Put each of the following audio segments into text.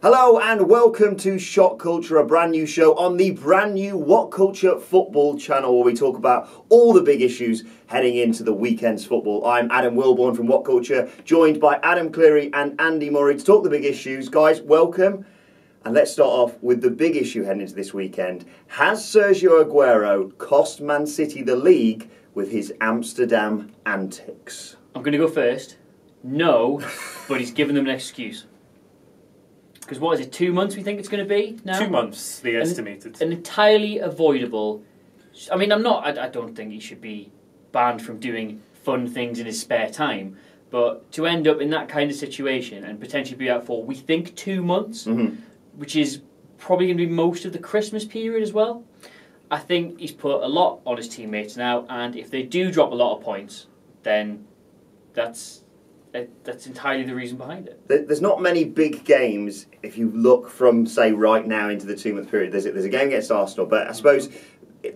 Hello and welcome to Shot Culture, a brand new show on the brand new What Culture football channel where we talk about all the big issues heading into the weekend's football. I'm Adam Wilborn from What Culture, joined by Adam Cleary and Andy Murray to talk the big issues. Guys, welcome. And let's start off with the big issue heading into this weekend. Has Sergio Aguero cost Man City the league with his Amsterdam antics? I'm going to go first. No, but he's given them an excuse. Because what is it, 2 months we think it's going to be now? 2 months, they estimated. An entirely avoidable... I mean, I don't think he should be banned from doing fun things in his spare time, but to end up in that kind of situation and potentially be out for, we think, 2 months, which is probably going to be most of the Christmas period as well, I think he's put a lot on his teammates now, and if they do drop a lot of points, then that's entirely the reason behind it. There's not many big games if you look from, say, right now into the 2 month period. There's a game against Arsenal, but I suppose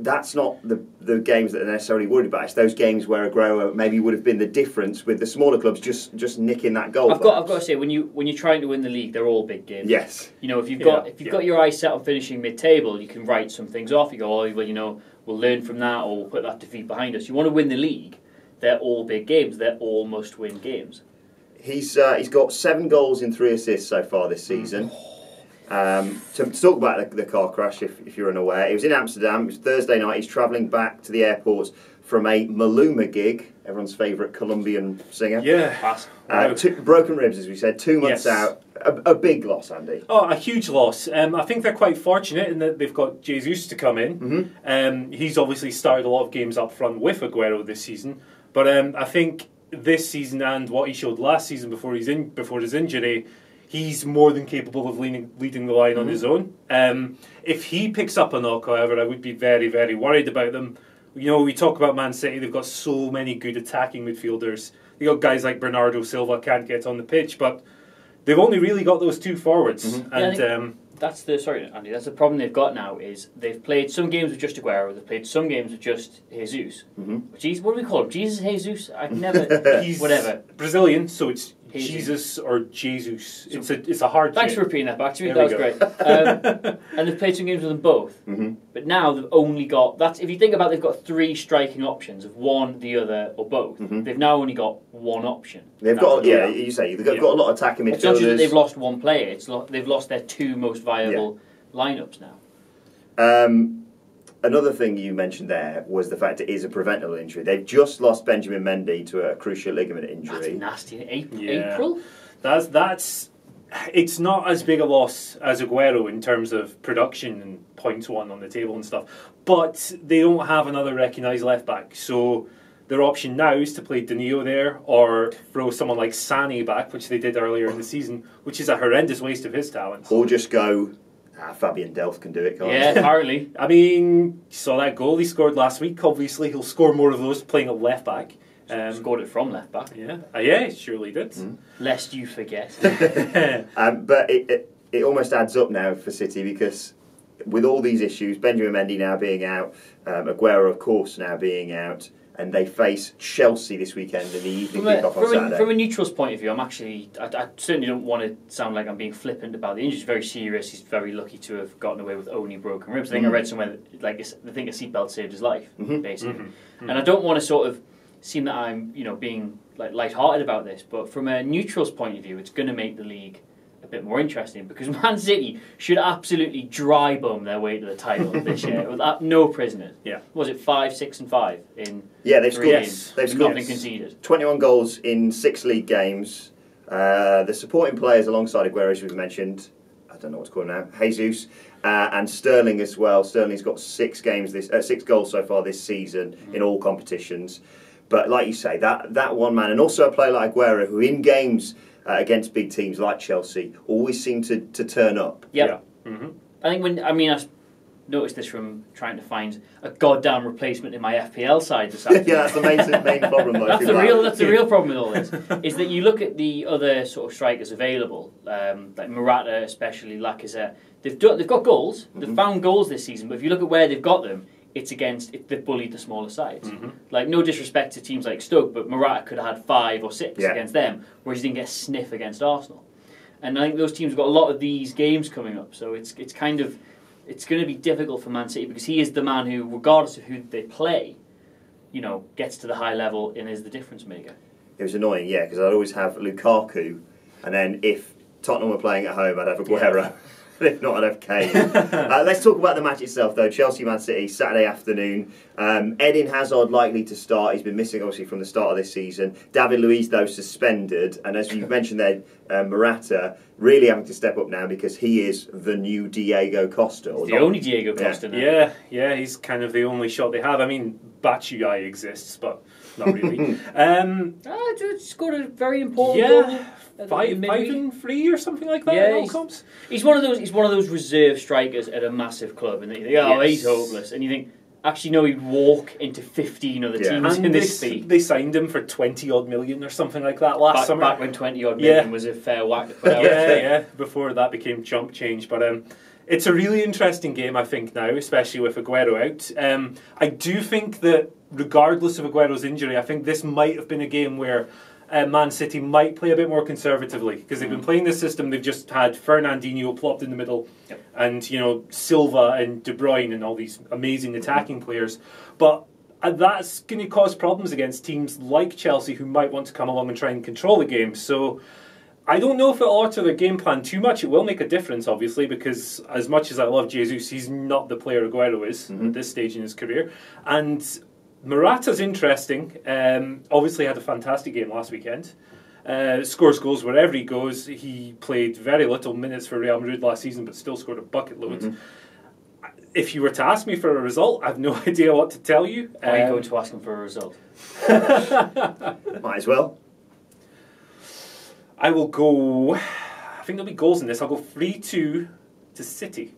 that's not the games that they're necessarily worried about. It's those games where Aguero maybe would have been the difference with the smaller clubs just nicking that goal. I've got to say, when you're trying to win the league, they're all big games. Yes. You know, if you've got your eyes set on finishing mid-table, you can write some things off. You go, oh, well, you know, we'll learn from that, or we'll put that defeat behind us. You want to win the league. They're all big games. They're all must-win games. He's got 7 goals and 3 assists so far this season. To talk about the car crash, if you're unaware, it was in Amsterdam. It was Thursday night. He's travelling back to the airport from a Maluma gig, everyone's favourite Colombian singer. Yeah. Broken ribs, as we said, 2 months out. A big loss, Andy. Oh, a huge loss. I think they're quite fortunate in that they've got Jesus to come in. He's obviously started a lot of games up front with Aguero this season. But I think this season and what he showed last season before his injury, he's more than capable of leading the line on his own. If he picks up a knock, however, I would be very, very worried about them. You know, we talk about Man City, they've got so many good attacking midfielders. They've got guys like Bernardo Silva can't get on the pitch, but they've only really got those 2 forwards. And that's the problem they've got now is they've played some games with just Aguero, they've played some games with just Jesus. What do we call him? Jesus Jesus? I've never... He's whatever. Brazilian, so it's Jesus or Jesus. It's a hard Thanks change. for repeating that back to me. That was great. And they've played some games with them both. But now they've only got... If you think about it, they've got 3 striking options of one, the other, or both. They've now only got one option. They've got a lot of attacking midfielders. It's not just that they've lost one player. They've lost their 2 most viable lineups now. Another thing you mentioned there was the fact it is a preventable injury. They've just lost Benjamin Mendy to a cruciate ligament injury. That's nasty. April? That's it's not as big a loss as Aguero in terms of production and points won on the table and stuff, but they don't have another recognised left back, so their option now is to play Danilo there or throw someone like Sané back, which they did earlier in the season, which is a horrendous waste of his talents. Or just go, Fabian Delph can do it, can't he? Yeah, apparently. I mean, you saw that goal he scored last week. Obviously, he'll score more of those playing at left back. Scored it from left back. Yeah, he surely did. Lest you forget. But it almost adds up now for City because with all these issues, Benjamin Mendy now being out, Aguero, of course, now being out, and they face Chelsea this weekend in the evening kickoff on Saturday. From a neutral's point of view, I certainly don't want to sound like I'm being flippant about the injury. He's very serious. He's very lucky to have gotten away with only broken ribs. I think I read somewhere that they think a seatbelt saved his life, basically. And I don't want to sort of seem that I'm being like lighthearted about this, but from a neutral's point of view, it's going to make the league a bit more interesting because Man City should absolutely dry bum their way to the title this year with no prisoners. Yeah, was it 5, 6, and 5 in? Yeah, they've scored nothing conceded. 21 goals in 6 league games. The supporting players alongside Aguero, as we've mentioned, I don't know what to call him now, Jesus, and Sterling as well. Sterling's got 6 goals so far this season in all competitions. But like you say, that one man, and also a player like Aguero, who in games against big teams like Chelsea always seem to turn up. Yep. Yeah. I think I've noticed this from trying to find a goddamn replacement in my FPL side this afternoon. Yeah, that's the main problem. That's the real problem with all this, is that you look at the other sort of strikers available, like Morata especially, Lacazette. They've got goals. They've found goals this season, but if you look at where they've got them, they've bullied the smaller sides. Like, no disrespect to teams like Stoke, but Morata could have had 5 or 6 against them, whereas he didn't get a sniff against Arsenal. And I think those teams have got a lot of these games coming up, so it's going to be difficult for Man City because he is the man who, regardless of who they play, gets to the high level and is the difference maker. It was annoying, yeah, because I'd always have Lukaku, and then if Tottenham were playing at home, I'd have Aguero. Yeah. If not, I'd have Kane. Let's talk about the match itself, though. Chelsea-Man City, Saturday afternoon. Eden Hazard likely to start. He's been missing, obviously, from the start of this season. David Luiz, though, suspended. And as you mentioned there, Morata really having to step up now because he is the new Diego Costa. The only Diego Costa now. Yeah, he's kind of the only shot they have. I mean, Batshuayi exists, but not really. Scored a very important goal. 5-3 or something like that. Yeah, he's one of those reserve strikers at a massive club, and you think, he's hopeless, and you think, actually, no, he'd walk into 15 other teams in this speed. They signed him for 20 odd million or something like that last summer. Back when 20 odd million was a fair whack to put out. Yeah. Before that became chump change, but it's a really interesting game, I think, now, especially with Aguero out. I do think that regardless of Aguero's injury, I think this might have been a game where Man City might play a bit more conservatively because they've been playing this system. They've just had Fernandinho plopped in the middle, and Silva and De Bruyne and all these amazing attacking players. But that's going to cause problems against teams like Chelsea who might want to come along and try and control the game. So I don't know if it'll alter their game plan too much. It will make a difference, obviously, because as much as I love Jesus, he's not the player Aguero is at this stage in his career. And Morata's interesting. Obviously had a fantastic game last weekend. Scores goals wherever he goes. He played very little minutes for Real Madrid last season, but still scored a bucket load. If you were to ask me for a result, I have no idea what to tell you. Are you going to ask him for a result? Might as well. I will go... I think there'll be goals in this. I'll go 3-2 to City.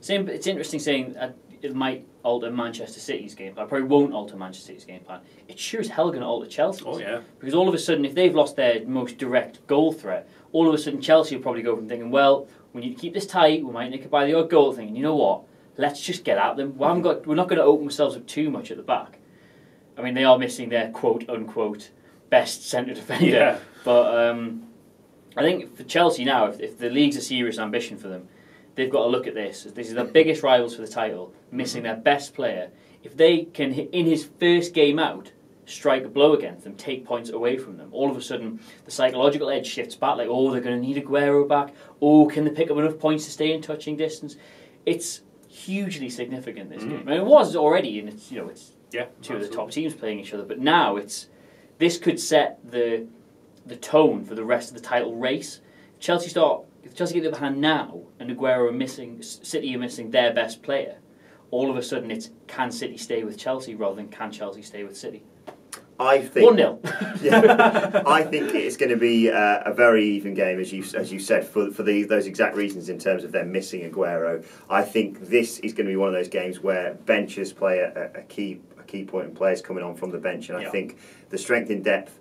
It's interesting saying it might alter Manchester City's game plan. It probably won't alter Manchester City's game plan. It sure as hell going to alter Chelsea's. Oh, yeah. Because all of a sudden, if they've lost their most direct goal threat, all of a sudden Chelsea will probably go from thinking, well, we need to keep this tight, we might nick it by the odd goal, thinking, you know what, let's just get at them. We're not going to open ourselves up too much at the back. I mean, they are missing their quote-unquote best centre defender. Yeah. But I think for Chelsea now, if the league's a serious ambition for them, they've got to look at this. This is the biggest rivals for the title, missing their best player. If they can, in his first game out, strike a blow against them, take points away from them, all of a sudden the psychological edge shifts back, like, oh, they're going to need Aguero back. Oh, can they pick up enough points to stay in touching distance? It's hugely significant, this game. I mean, it was already, and it's two of the top teams playing each other, but now this could set the tone for the rest of the title race. If Chelsea get the upper hand now, and Aguero City are missing their best player, all of a sudden it's can City stay with Chelsea rather than can Chelsea stay with City. I think 1-0. Yeah, I think it's going to be a very even game, as you said, for those exact reasons in terms of them missing Aguero. I think this is going to be one of those games where benches play a key point, and players coming on from the bench, and I think the strength in depth,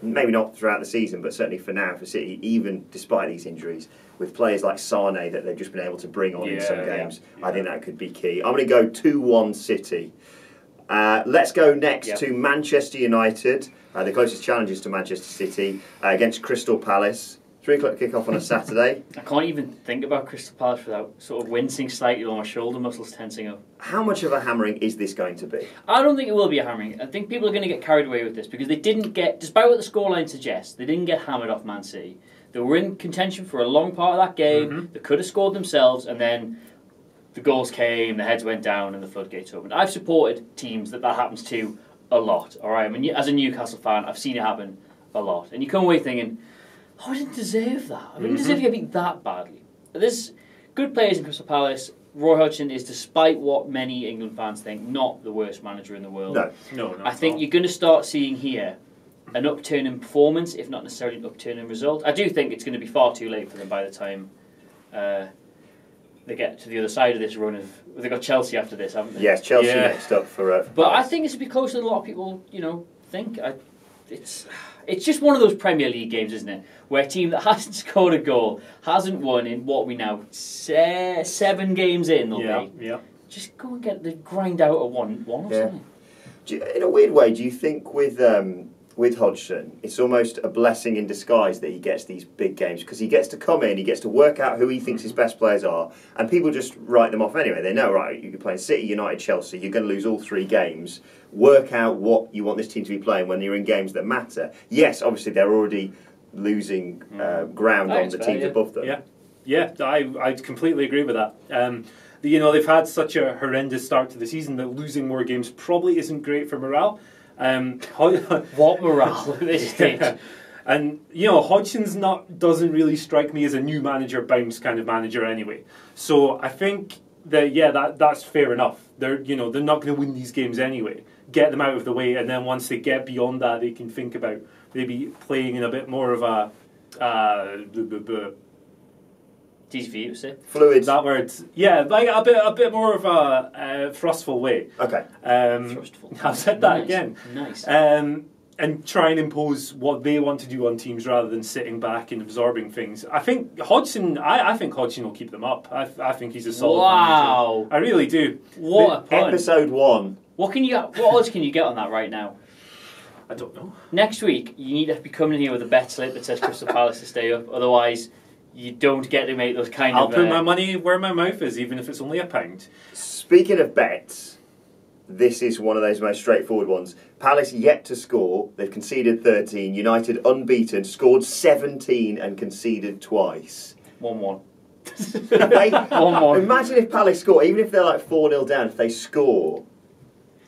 maybe not throughout the season, but certainly for now for City, even despite these injuries, with players like Sane that they've just been able to bring on in some games, I think that could be key. I'm going to go 2-1 City. Let's go next to Manchester United, the closest challengers to Manchester City, against Crystal Palace. 3 o'clock kick-off on a Saturday. I can't even think about Crystal Palace without sort of wincing slightly, or my shoulder muscles tensing up. How much of a hammering is this going to be? I don't think it will be a hammering. I think people are going to get carried away with this because they didn't get, despite what the scoreline suggests, they didn't get hammered off Man City. They were in contention for a long part of that game. They could have scored themselves, and then the goals came, the heads went down, and the floodgates opened. I've supported teams that happens to a lot. All right, I mean, as a Newcastle fan, I've seen it happen a lot, and you come away thinking, I didn't deserve that. I didn't deserve to get beat that badly. There's good players in Crystal Palace. Roy Hodgson is, despite what many England fans think, not the worst manager in the world. No. I think you're going to start seeing here an upturn in performance, if not necessarily an upturn in result. I do think it's going to be far too late for them by the time they get to the other side of this run. They've got Chelsea after this, haven't they? Yes, Chelsea next up for but I think it's going to be closer than a lot of people, think. It's just one of those Premier League games, isn't it? Where a team that hasn't scored a goal, hasn't won in what we now 7 games in, just go and grind out a 1-1 or something. In a weird way, do you think with with Hodgson, it's almost a blessing in disguise that he gets these big games because he gets to come in, he gets to work out who he thinks his best players are, and people just write them off anyway. They know, right, you're playing City, United, Chelsea, you're going to lose all 3 games. Work out what you want this team to be playing when you're in games that matter. Yes, obviously they're already losing ground on the teams above them. Yeah, I completely agree with that. They've had such a horrendous start to the season that losing more games probably isn't great for morale. What morale at this stage? And Hodgson's doesn't really strike me as a new manager bounce kind of manager anyway. So I think that that's fair enough. They're not going to win these games anyway. Get them out of the way, and then once they get beyond that, they can think about maybe playing in a bit more of a It's easy for you to say. Fluid. That word, yeah, like a bit more of a thrustful way. Okay. Thrustful. I've said that again. Nice. And try and impose what they want to do on teams rather than sitting back and absorbing things. I think Hodgson. I think Hodgson will keep them up. I think he's a solid manager. I really do. What a pun. Episode 1. What odds can you get on that right now? I don't know. Next week, you need to be coming in here with a bet slip that says Crystal Palace to stay up. Otherwise, you don't get to make those kind I'll of... put my money where my mouth is, even if it's only £1. Speaking of bets, this is one of those most straightforward ones. Palace yet to score. They've conceded 13. United unbeaten, scored 17 and conceded twice. 1-1. 1-1. Imagine if Palace score, even if they're like 4-0 down, if they score.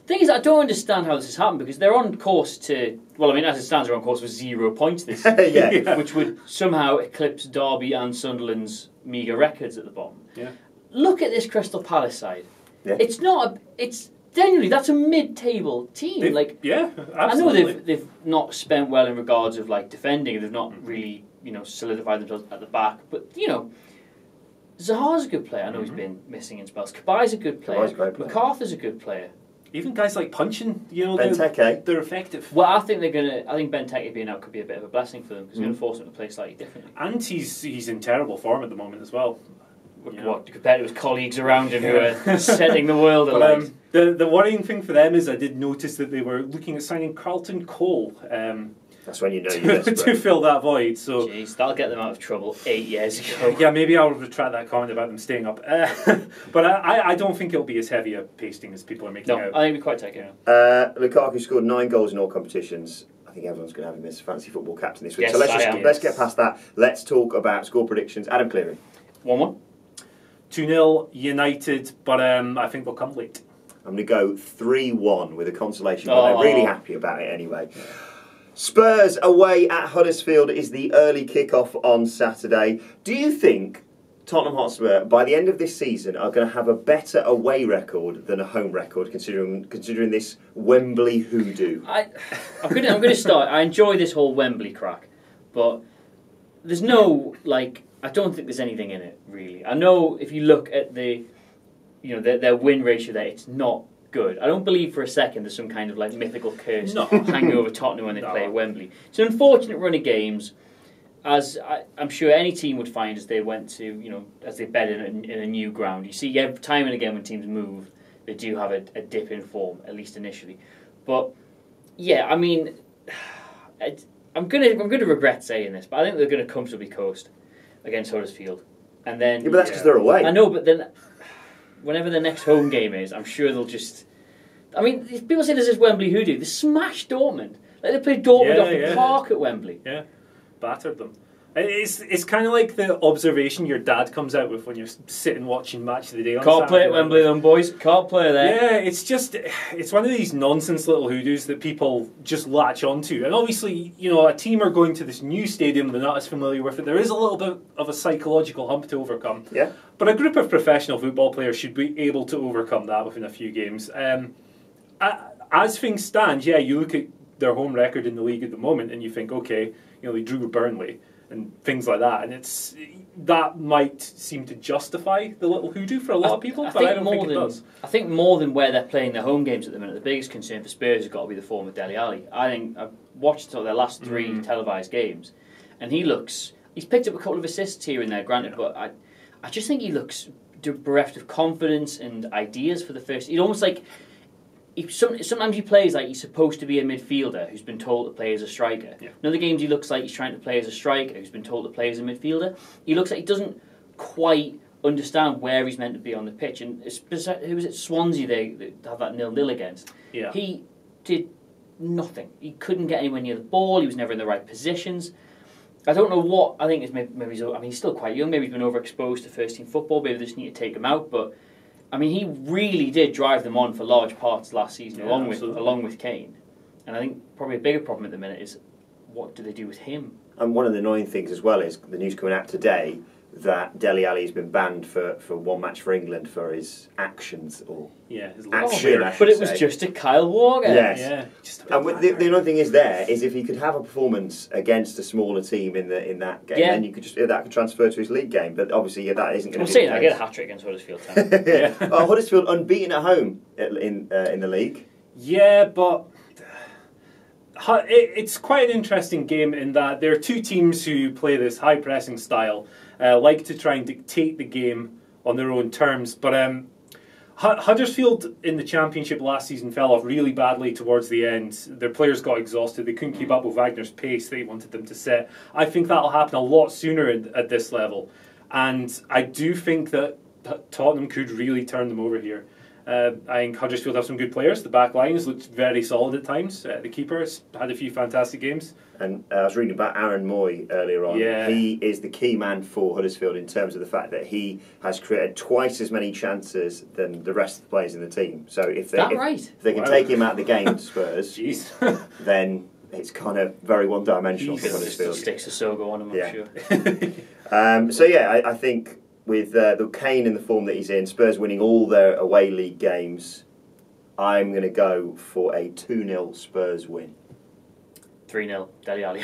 Thing is, I don't understand how this has happened because they're on course to... Well, I mean, as it stands, they're on course for 0 points this season. Yeah. Which would somehow eclipse Derby and Sunderland's meagre records at the bottom. Yeah. Look at this Crystal Palace side. Yeah. It's not... It's genuinely, that's a mid-table team. Yeah, absolutely. I know they've not spent well in regards of like defending. They've not really, solidified themselves at the back. But, Zaha's a good player. I know he's been missing in spells. Kabai's a good player. Kabai's a great player. MacArthur's a good player. Even guys like Punchin, Benteke. they're effective. Well, I think Benteke being out could be a bit of a blessing for them because it's going to force them to play slightly differently. And he's in terrible form at the moment as well. What, compared to his colleagues around him who are setting the world alight. The worrying thing for them is I did notice that they were looking at signing Carlton Cole. That's when you know you're desperate. To fill that void. So, jeez, that'll get them out of trouble 8 years ago. Yeah, maybe I'll retract that comment about them staying up. But I don't think it'll be as heavy a pasting as people are making out. I think it'll be quite taken. Lukaku scored 9 goals in all competitions. I think everyone's going to have him as fantasy football captain this week. Yes, so let's get past that. Let's talk about score predictions. Adam Cleary. 1-1. 2-0 United, but I think they'll come late. I'm going to go 3-1 with a consolation, but I'm really happy about it anyway. Spurs away at Huddersfield is the early kick-off on Saturday. Do you think Tottenham Hotspur, by the end of this season, are going to have a better away record than a home record, considering this Wembley hoodoo? I'm going to start. I enjoy this whole Wembley crack, but there's no, I don't think there's anything in it, really. I know if you look at their win ratio there, it's not good. I don't believe for a second there's some kind of mythical curse hanging over Tottenham when they play at Wembley. It's an unfortunate run of games, as I'm sure any team would find as they went to, as they bed in a new ground. You see time and again when teams move, they do have a dip in form, at least initially. But yeah, I mean, I'm gonna regret saying this, but I think they're going to comfortably coast against Huddersfield, and then but that's because they're away. I know, but then whenever the next home game is, I'm sure they'll just. I mean, if people say this is Wembley hoodoo, they smashed Dortmund. They played Dortmund off the park at Wembley. Yeah, battered them. It's kind of like the observation your dad comes out with when you're sitting watching Match of the Day on Can't Saturday play at Wembley, then, boys. Can't play there. Yeah, it's one of these nonsense little hoodoos that people just latch onto. And obviously, a team are going to this new stadium, they're not as familiar with it. There is a little bit of a psychological hump to overcome. Yeah. But a group of professional football players should be able to overcome that within a few games. As things stand, you look at their home record in the league at the moment and you think, okay, they drew with Burnley and things like that, and that might seem to justify the little hoodoo for a lot of people, but I don't think it does. I think more than where they're playing their home games at the minute, the biggest concern for Spurs has got to be the form of Dele Alli. I think I've watched their last 3 televised games, and he's picked up a couple of assists here and there, granted, but I just think he looks bereft of confidence and ideas for the first. He's almost like sometimes he plays like he's supposed to be a midfielder who's been told to play as a striker. Yeah. In other games he looks like he's trying to play as a striker who's been told to play as a midfielder. He looks like he doesn't quite understand where he's meant to be on the pitch. And who was it, Swansea they have that 0-0 against? Yeah. He did nothing. He couldn't get anywhere near the ball. He was never in the right positions. I don't know what. I think it's maybe he's still quite young. Maybe he's been overexposed to first team football. Maybe they just need to take him out. But I mean, he really did drive them on for large parts last season, along with Kane. And I think probably a bigger problem at the minute is what do they do with him? And one of the annoying things as well is the news coming out today that Dele Alli has been banned for one match for England for his actions or his action. But it was just a Kyle Walker. Yes. Yeah. Just And the annoying thing is if he could have a performance against a smaller team in that game, then you could that could transfer to his league game. But obviously, that isn't going to be. I'm saying I get a hat trick against Huddersfield. Huddersfield unbeaten at home in the league. Yeah, but it's quite an interesting game in that there are two teams who play this high pressing style, like to try and dictate the game on their own terms. But Huddersfield in the Championship last season fell off really badly towards the end. Their players got exhausted. They couldn't keep up with Wagner's pace that he wanted them to set. I think that'll happen a lot sooner at this level. And I do think that Tottenham could really turn them over here. I think Huddersfield have some good players. The back line has looked very solid at times. The keeper has had a few fantastic games. And I was reading about Aaron Moy earlier on. Yeah. He is the key man for Huddersfield in terms of the fact that he has created twice as many chances than the rest of the players in the team. So if they can take him out of the game to Spurs, then it's kind of very one-dimensional for Huddersfield. Just sticks to Sogo on him, I'm sure. I think with the Kane in the form that he's in, Spurs winning all their away league games, I'm going to go for a 2-0 Spurs win. 3-0 Dele Alli.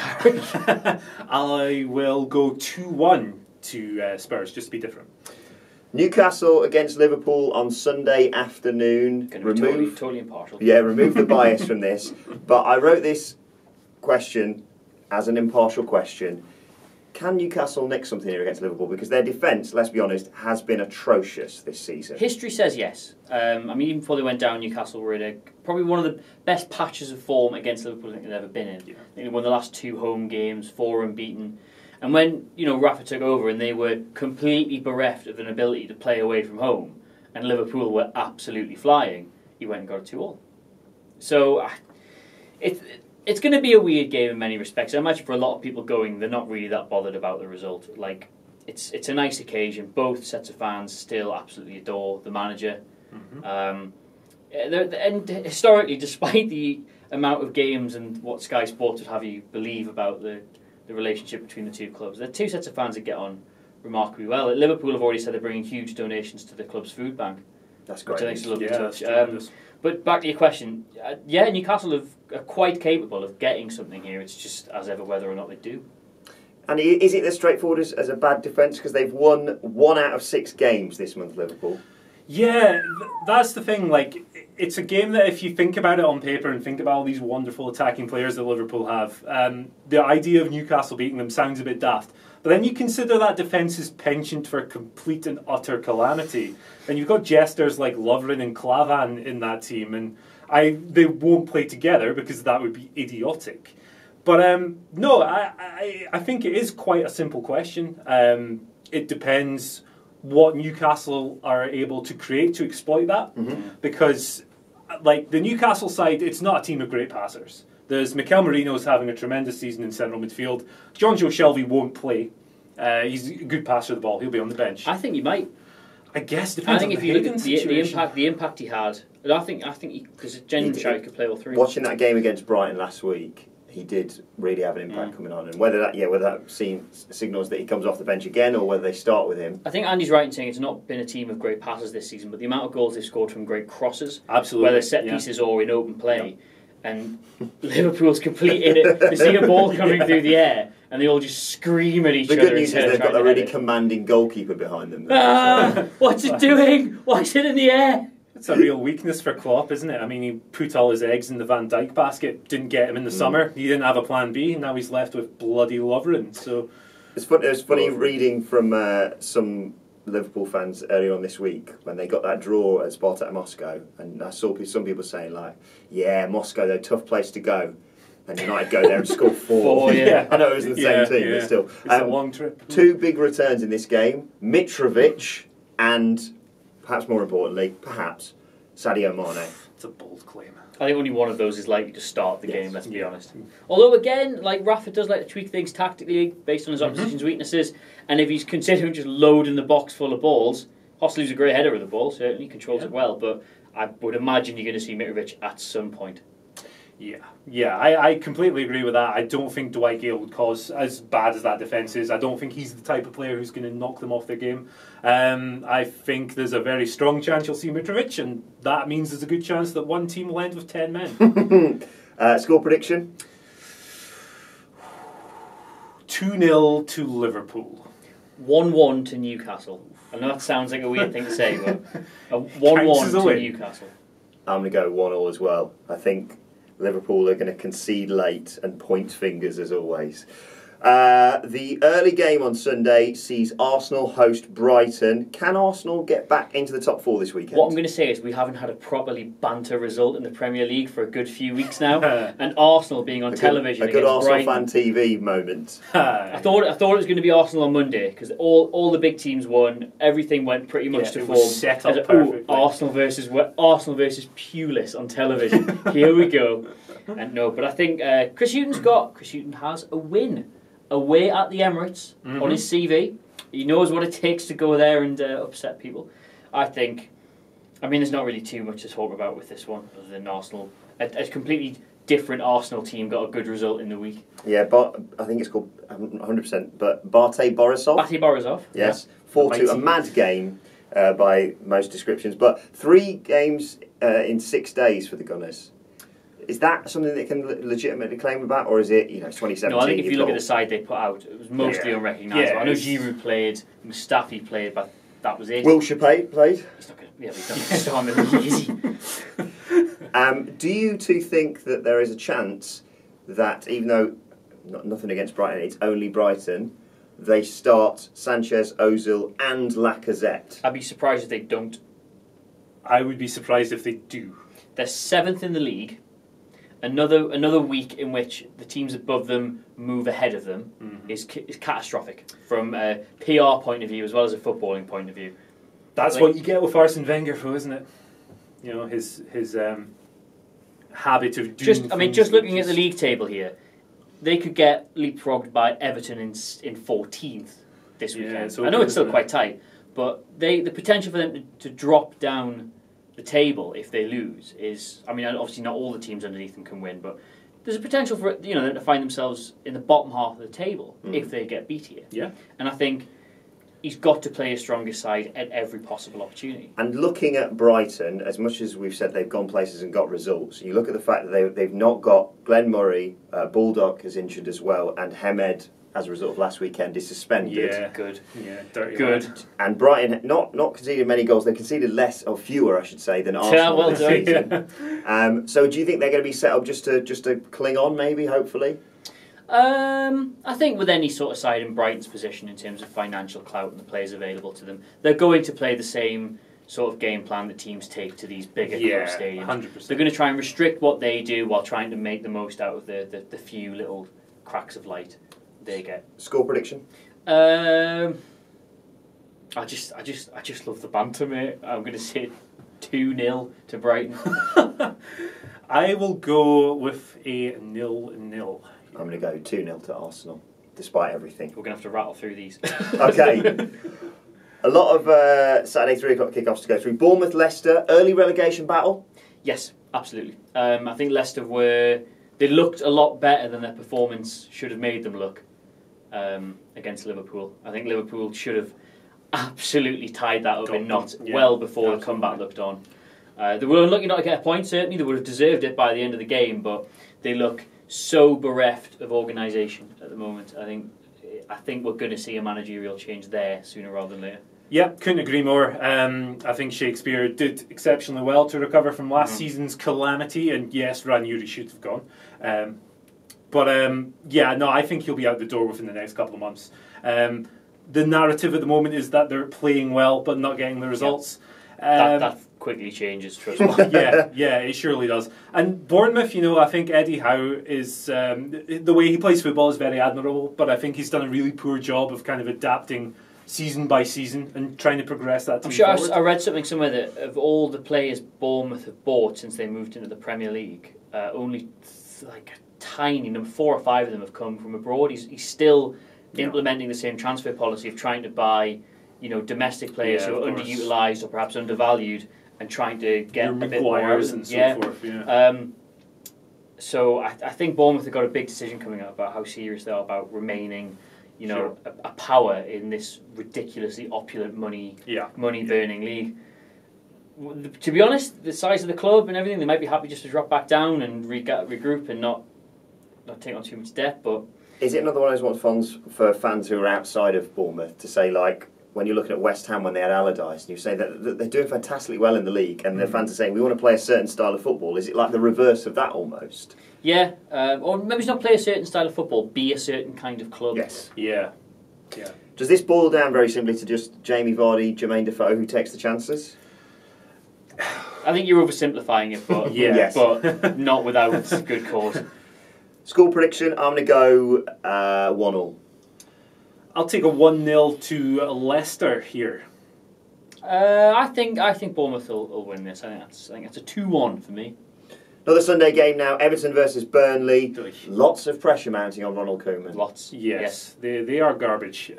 I will go 2-1 to Spurs, just to be different. Newcastle against Liverpool on Sunday afternoon. Totally impartial. Yeah, remove the bias from this. But I wrote this question as an impartial question. Can Newcastle nick something here against Liverpool? Because their defence, let's be honest, has been atrocious this season. History says yes. Even before they went down, Newcastle were in probably one of the best patches of form against Liverpool I think they've ever been in. Yeah. They won the last 2 home games, 4 unbeaten. And when Rafa took over and they were completely bereft of an ability to play away from home, and Liverpool were absolutely flying, he went and got a 2-2. So it's going to be a weird game in many respects. I imagine for a lot of people they're not really that bothered about the result. Like, it's a nice occasion. Both sets of fans still absolutely adore the manager. Mm-hmm. And historically, despite the amount of games and what Sky Sports would have you believe about the relationship between the two clubs, there are two sets of fans that get on remarkably well. At Liverpool have already said they're bringing huge donations to the club's food bank. That's great. Which I think is a lovely touch. But back to your question, Newcastle are quite capable of getting something here. It's just, as ever, whether or not they do. And is it as straightforward as a bad defence? Because they've won 1 out of 6 games this month, Liverpool. Yeah, that's the thing. Like, it's a game that if you think about it on paper and think about all these wonderful attacking players that Liverpool have, the idea of Newcastle beating them sounds a bit daft. But then you consider that defence's penchant for complete and utter calamity. And you've got jesters like Lovren and Klavan in that team, and they won't play together because that would be idiotic. But no, I think it is quite a simple question. It depends what Newcastle are able to create to exploit that. Mm-hmm. Because, like, the Newcastle side, it's not a team of great passers. There's Mikel Merino's having a tremendous season in central midfield. Jonjo Shelvey won't play. He's a good passer of the ball. He'll be on the bench. I think he might. I guess depends. I think on if you look at the impact he had, I think because genuine shout he could play all 3. Watching that game against Brighton last week, he did really have an impact coming on, and whether that signals that he comes off the bench again or whether they start with him. I think Andy's right in saying it's not been a team of great passers this season, but the amount of goals they've scored from great crosses, absolutely, whether set pieces or in open play, and Liverpool's complete in it. They see a ball coming through the air, and they all just scream at each other. The good news is they've got a really commanding goalkeeper behind them. What's it doing? Why is it in the air? It's a real weakness for Klopp, isn't it? I mean, he put all his eggs in the Van Dijk basket, didn't get him in the summer. He didn't have a plan B, and now he's left with bloody Lovren. So it was funny reading from some Liverpool fans earlier on this week when they got that draw at Spartak Moscow, and I saw some people saying like, "Yeah, Moscow, they're a tough place to go." And United go there and score 4. Yeah. I know it was the same team, but still. It's a long trip. 2 big returns in this game: Mitrovic and, perhaps more importantly, Sadio Mane. It's a bold claim. I think only one of those is likely to start the game, let's be honest. Although, again, like Rafa does like to tweak things tactically based on his opposition's weaknesses, and if he's considering just loading the box full of balls, Hossley's a great header of the ball, certainly controls it well, but I would imagine you're going to see Mitrovic at some point. Yeah, I completely agree with that. I don't think Dwight Gale would cause, as bad as that defence is, I don't think he's the type of player who's going to knock them off their game. I think there's a very strong chance you'll see Mitrovic, and that means there's a good chance that one team will end with 10 men. Score prediction? 2-0 to Liverpool. 1-1 to Newcastle. I know that sounds like a weird thing to say, but a 1-1 to Newcastle. I'm going to go 1-1 as well. I think Liverpool are going to concede late and point fingers as always. The early game on Sunday sees Arsenal host Brighton. Can Arsenal get back into the top 4 this weekend? What I'm going to say is we haven't had a properly banter result in the Premier League for a good few weeks now, and Arsenal being on television against Brighton. A good Arsenal fan TV moment. I thought it was going to be Arsenal on Monday because all the big teams won. Everything went pretty much to form. Set up perfectly. Arsenal versus Pulis on television. Here we go. And no, but I think Chris Hughton has a win away at the Emirates on his CV. He knows what it takes to go there and upset people. I mean, there's not really too much to talk about with this one other than Arsenal. A completely different Arsenal team got a good result in the week. Yeah, but I think it's called 100%. But Bate Borisov. Bate Borisov. Yes, 4-2. A mad game by most descriptions. But 3 games in 6 days for the Gunners. Is that something they can legitimately claim about, or is it 2017? No, I think if you look at the side they put out, it was mostly unrecognisable. Yeah, I know Giroud played, Mustafi played, but that was it. Wilshere played. He's not going to start in the league, is he? Do you two think that there is a chance that, even though nothing against Brighton, it's only Brighton, they start Sanchez, Ozil, and Lacazette? I'd be surprised if they don't. I would be surprised if they do. They're 7th in the league. Another week in which the teams above them move ahead of them is catastrophic from a PR point of view as well as a footballing point of view. That's what you get with Arsene Wenger, though, isn't it? His habit of doing just looking at the league table here, they could get leapfrogged by Everton in 14th this weekend. Okay, I know it's still quite tight, but the potential for them to drop down the table if they lose is, obviously not all the teams underneath them can win, but there's a potential for them to find themselves in the bottom half of the table if they get beat here. Yeah. And I think he's got to play his strongest side at every possible opportunity. And looking at Brighton, as much as we've said they've gone places and got results, you look at the fact that they've not got Glenn Murray, Bulldog is injured as well, and Hamed, as a result of last weekend, is suspended. Yeah, good. Yeah, dirty. Good. Lad. And Brighton not conceded many goals. They conceded less, or fewer, I should say, than Arsenal. Well this done. season. So, do you think they're going to be set up just to cling on? Maybe, hopefully. I think with any sort of side in Brighton's position in terms of financial clout and the players available to them, they're going to play the same sort of game plan that teams take to these bigger club stadiums. 100%. They're going to try and restrict what they do while trying to make the most out of the few little cracks of light they get. Score prediction? I just love the banter, mate. I'm going to say 2-0 to Brighton. I will go with a 0-0. I'm going to go 2-0 to Arsenal, despite everything. We're going to have to rattle through these. Okay. A lot of Saturday 3 o'clock kickoffs to go through. Bournemouth, Leicester, early relegation battle? Yes, absolutely. I think Leicester they looked a lot better than their performance should have made them look against Liverpool. I think Liverpool should have absolutely tied that up in knots well before the comeback looked on. They were unlucky not to get a point, certainly. They would have deserved it by the end of the game, but they look so bereft of organisation at the moment. I think we're going to see a managerial change there sooner rather than later. Yeah, couldn't agree more. I think Shakespeare did exceptionally well to recover from last season's calamity, and yes, Ranieri should have gone. I think he'll be out the door within the next couple of months. the narrative at the moment is that they're playing well but not getting the results. That quickly changes, trust me. yeah, it surely does. And Bournemouth, I think Eddie Howe is the way he plays football is very admirable, but I think he's done a really poor job of kind of adapting season by season and trying to progress that team forward. I read something somewhere that of all the players Bournemouth have bought since they moved into the Premier League, only like a tiny number, 4 or 5 of them have come from abroad. He's still implementing the same transfer policy of trying to buy, domestic players who are underutilised or perhaps undervalued, and trying to get a bit more out of them. And so forth. Yeah. So I think Bournemouth have got a big decision coming up about how serious they are about remaining, a power in this ridiculously opulent money-burning league. To be honest, the size of the club and everything, they might be happy just to drop back down and regroup and not take on too much debt. But is it another one of those ones for fans who are outside of Bournemouth to say, like, when you're looking at West Ham when they had Allardyce, and you say that they're doing fantastically well in the league, and their fans are saying we want to play a certain style of football? Is it like the reverse of that almost? Yeah, or maybe it's not play a certain style of football, be a certain kind of club. Yes. Yeah. Does this boil down very simply to just Jamie Vardy, Jermaine Defoe, who takes the chances? I think you're oversimplifying it, but Yes. but not without good cause. Score prediction, I'm going to go 1-1. I'll take a 1-0 to Leicester here. I think Bournemouth will win this. I think that's a 2-1 for me. Another Sunday game now, Everton versus Burnley. Oy. Lots of pressure mounting on Ronald Koeman. Lots. Yes. They are garbage.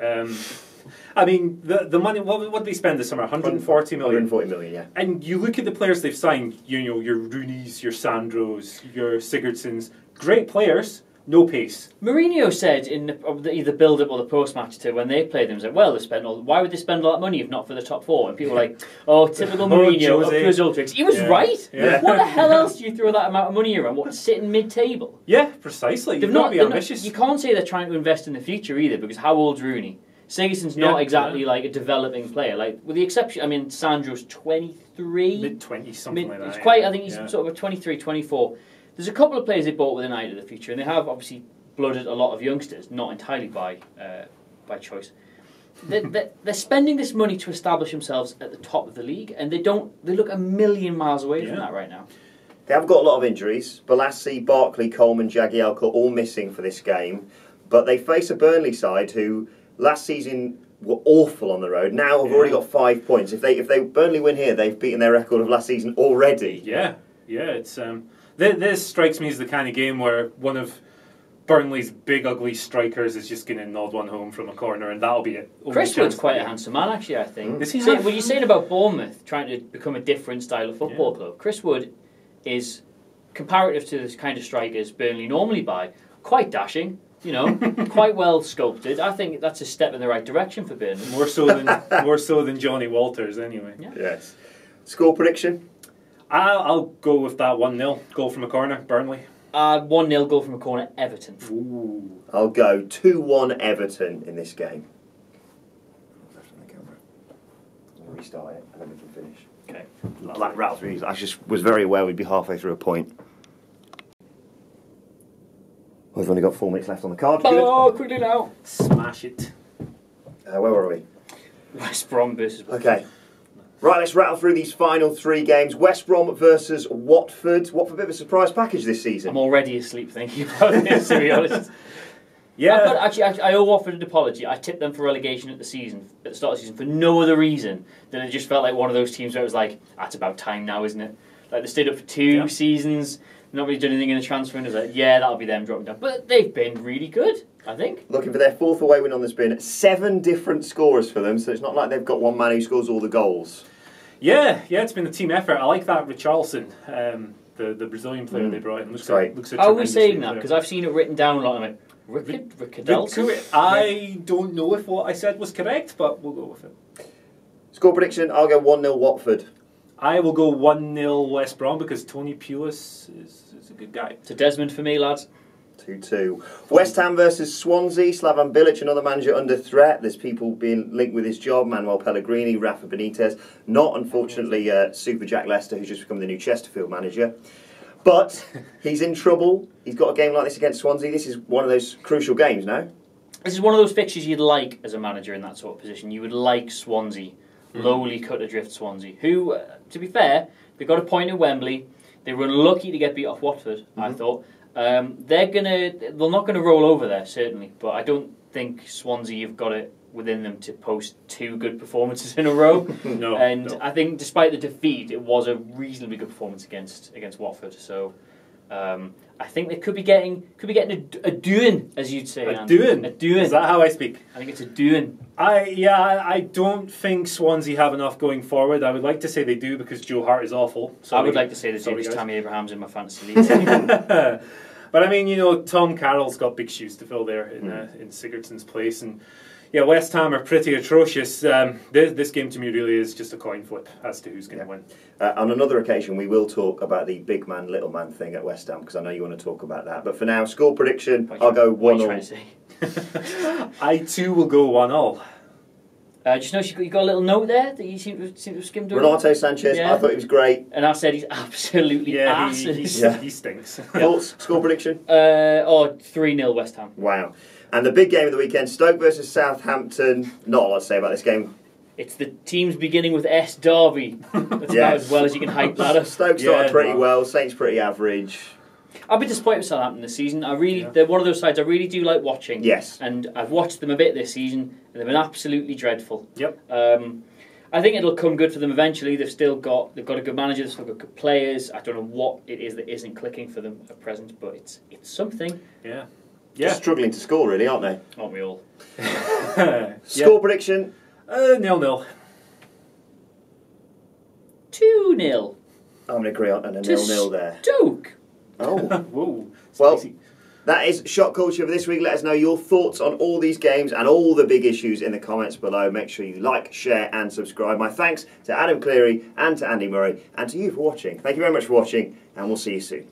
I mean, the money, what did they spend this summer? 140 million? 140 million, yeah. And you look at the players they've signed, your Rooneys, your Sandros, your Sigurdssons, great players, no pace. Mourinho said in the build-up or the post-match to when they played them, he said, well, why would they spend a lot of money if not for the top 4? And people were like, oh, typical Mourinho, up to his old tricks. He was right. Yeah. What the hell else do you throw that amount of money around? What, sitting mid-table? Yeah, precisely. You've got to be ambitious. You can't say they're trying to invest in the future either, because how old's Rooney? Sigurdsson's not exactly like a developing player. Like, with the exception, I mean, Sandro's 23. Mid-20s, something like that. It's quite, I think he's sort of a 23, 24. There's a couple of players they bought with an eye to the future, and they have obviously blooded a lot of youngsters, not entirely by choice. They're spending this money to establish themselves at the top of the league, and they look a million miles away from that right now. They have got a lot of injuries. Balassi, Barkley, Coleman, Jagielka all missing for this game. But they face a Burnley side who last season were awful on the road. Now have already got 5 points. If they Burnley win here, they've beaten their record of last season already. Yeah. It's this strikes me as the kind of game where one of Burnley's big ugly strikers is just going to nod one home from a corner, and that'll be it. Chris Wood's quite a handsome man, actually, I think. Is he? What you're saying about Bournemouth trying to become a different style of football club, Chris Wood is, comparative to the kind of strikers Burnley normally buy, quite dashing. Quite well sculpted. I think that's a step in the right direction for Burnley. More so than Johnny Walters, anyway. Yeah. Yes. Score prediction? I'll go with that 1-0 goal from a corner, Burnley. 1-0 goal from a corner, Everton. Ooh. I'll go 2-1 Everton in this game. Left on the camera. I'll restart it and then we can finish. Okay. Like Ralph, I just was very aware we'd be halfway through a point. We've only got 4 minutes left on the card. Oh, quickly now. Smash it. Where were we? West Brom versus Watford. Okay. Right, let's rattle through these final 3 games. West Brom versus Watford. Watford, a bit of a surprise package this season. I'm already asleep thinking about this, to be honest. Yeah. Actually, I owe Watford an apology. I tipped them for relegation at the start of the season, for no other reason than it just felt like one of those teams where it was like, that's about time now, isn't it? Like, they stayed up for 2 seasons, not really done anything in the transfer, and it was like, yeah, that'll be them dropping down. But they've been really good, I think. Looking for their 4th away win on the spin. 7 different scorers for them, so it's not like they've got one man who scores all the goals. Yeah, it's been a team effort. I like that Richarlison, the Brazilian player they brought in. Looks a I was saying that because I've seen it written down a lot. I'm like, Richarlison? I don't know if what I said was correct, but we'll go with it. Score prediction, I'll go 1-0 Watford. I will go 1-0 West Brom because Tony Pulis is a good guy. It's a Desmond for me, lads. 2-2. West Ham versus Swansea. Slavan Bilic, another manager under threat. There's people being linked with his job. Manuel Pellegrini, Rafa Benitez. Not, unfortunately, Super Jack Leicester, who's just become the new Chesterfield manager. But he's in trouble. He's got a game like this against Swansea. This is one of those crucial games, no? This is one of those fixtures you'd like as a manager in that sort of position. You would like Swansea, lowly cut adrift Swansea, who, to be fair, they got a point at Wembley. They were unlucky to get beat off Watford, I thought. They're not gonna roll over there, certainly, but I don't think Swansea have got it within them to post 2 good performances in a row. No, I think despite the defeat, it was a reasonably good performance against Watford. So I think they could be getting a doing, as you'd say. A doing. Is that how I speak? I think it's a doing. I don't think Swansea have enough going forward. I would like to say they do because Joe Hart is awful. I would like to say there's Tammy Abraham's in my fantasy league. But I mean, Tom Carroll's got big shoes to fill there in Sigurdsson's place, and yeah, West Ham are pretty atrocious. This game to me really is just a coin flip as to who's going to win. On another occasion, we will talk about the big man, little man thing at West Ham because I know you want to talk about that. But for now, score prediction, I'll go 1-1. I too will go 1-1. Just notice you got a little note there that you seem to have skimmed over. Renato Sanchez, I thought he was great. And I said he's absolutely ass. He stinks. Thoughts? Score prediction? 3-0 West Ham. Wow. And the big game of the weekend, Stoke versus Southampton. Not a lot to say about this game. It's the teams beginning with S Derby. That's about as well as you can hype that up. Stoke started pretty well, Saints pretty average. I've been disappointed with Southampton this season. They're one of those sides I really do like watching. Yes. And I've watched them a bit this season, and they've been absolutely dreadful. Yep. I think it'll come good for them eventually. They've got a good manager, they've still got good players. I don't know what it is that isn't clicking for them at present, but it's something. Yeah. Just struggling to score, really, aren't they? Aren't we all? Score prediction? 0-0. 2-0. I'm going to agree on a 0-0 there. Stoke. Oh. Whoa. Well, Spicy. that is Shot Culture for this week. Let us know your thoughts on all these games and all the big issues in the comments below. Make sure you like, share and subscribe. My thanks to Adam Cleary and to Andy Murray and to you for watching. Thank you very much for watching and we'll see you soon.